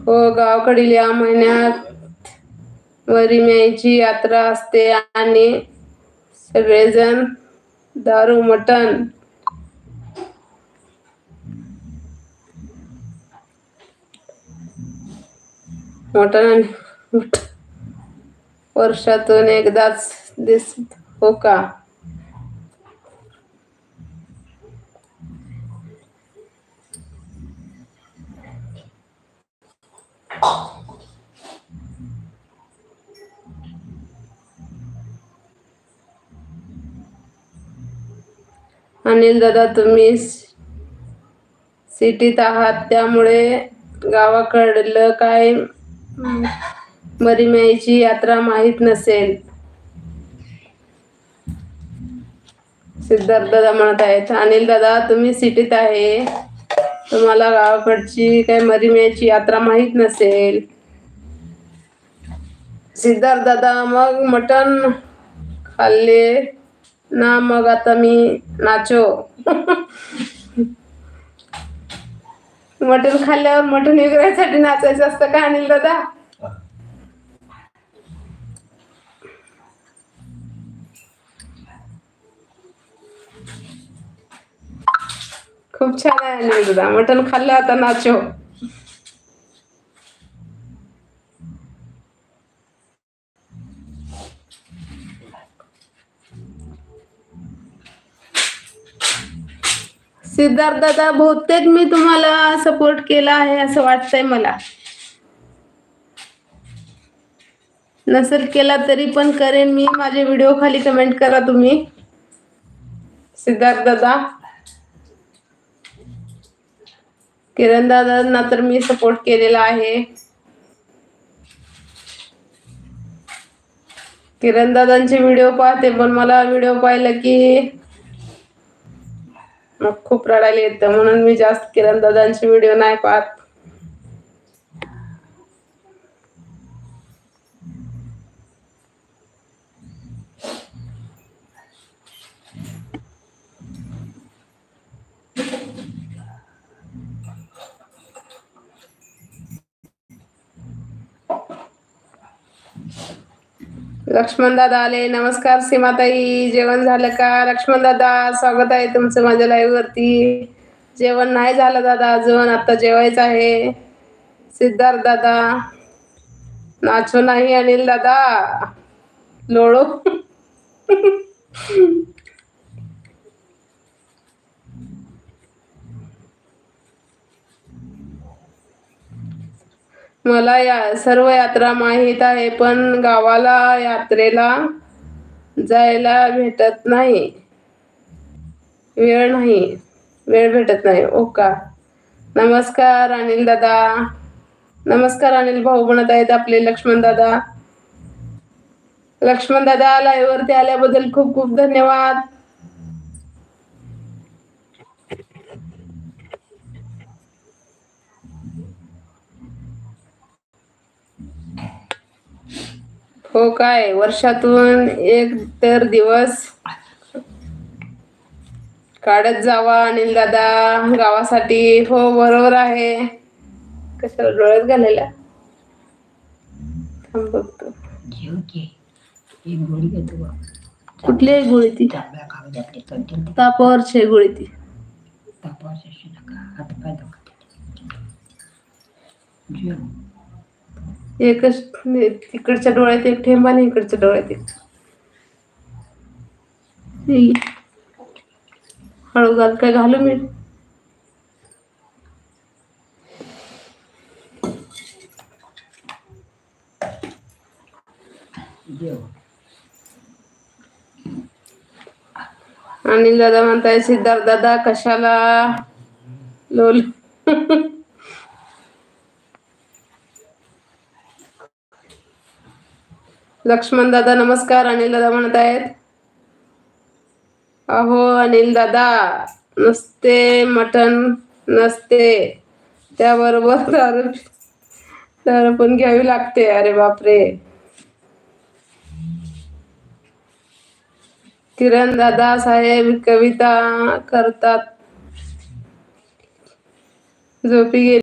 हो, गावाकडील या महिन्यात वरीम्याची यात्रा असते आणि सगळेजण दारू मटण आणि वर्षातून एकदाच दिसत. हो का? अनिल दादा, तुम्ही सिटीत आहात त्यामुळे गावाकडलं काय वरीम्याची यात्रा माहीत नसेल. सिद्धार्थ दादा म्हणत आहेत, अनिल दादा तुम्ही सिटीत आहे, तुम्हाला गावाकडची काय वरीम्याची यात्रा माहीत नसेल. सिद्धार्थ दादा, मग मटण खाल्ले ना, मग आता मी नाचो. मटण खाल्ल्यावर मटण विक्रायसाठी नाचायचं असतं का अनिल दादा? खूप छान आहे अनिल दादा, मटण खाल्लं आता नाचो. सिद्धार्थ दादा, बहुतेक मी तुम्हाला सपोर्ट केला आहे असं वाटतंय मला. नसेल केला तरी पण करेन मी, माझे व्हिडिओ खाली कमेंट करा तुम्ही. सिद्धार्थ दादा, किरण दादांना तर मी सपोर्ट केलेला आहे. किरण दादांचे व्हिडिओ पाहते, पण मला व्हिडिओ पाहिलं की मग खूप रडायला येतं, म्हणून मी जास्त किरण दादांचे व्हिडिओ नाही पाहत. लक्ष्मण दादा आले. नमस्कार सीमाताई, जेवण झालं का? लक्ष्मण दादा, स्वागत आहे तुमचं माझ्या लाईव्ह वरती. जेवण नाही झालं दादा अजून, आता जेवायचं आहे. सिद्धार्थ दादा, नाचो नाही अनिल दादा, लोळो. मला या सर्व यात्रा माहीत आहे, पण गावाला यात्रेला जायला भेटत नाही, वेळ भेटत नाही. ओ का? नमस्कार अनिल दादा. नमस्कार अनिल भाऊ म्हणत आहेत आपले लक्ष्मण दादा. लक्ष्मण दादा, लाईव्ह वरती आल्याबद्दल खूप खूप धन्यवाद. हो काय? वर्षातून एक तर दिवस काढत जावा अनिल दादा गावासाठी. हो बरोबर आहे. कशाला डोळ्यात घालायला? थांब बघतो. कुठली आहे गोळी ती? तापावरची गोळी ती. एकच तिकडच्या डोळ्यात एक ठेंब आणि इकडच्या डोळ्यात एक. हळू घाल, काय घालू मी? अनिल दादा म्हणताय, सिद्धार्थ दादा कशाला लोल. लक्ष्मण दादा नमस्कार. अनिल दादा म्हणत आहेत, अहो अनिल दादा, नसते मटण नसते, त्याबरोबर दारू पण घ्यावी लागते. अरे बापरे. किरण दादा साहेब कविता करतात, झोपी गेले.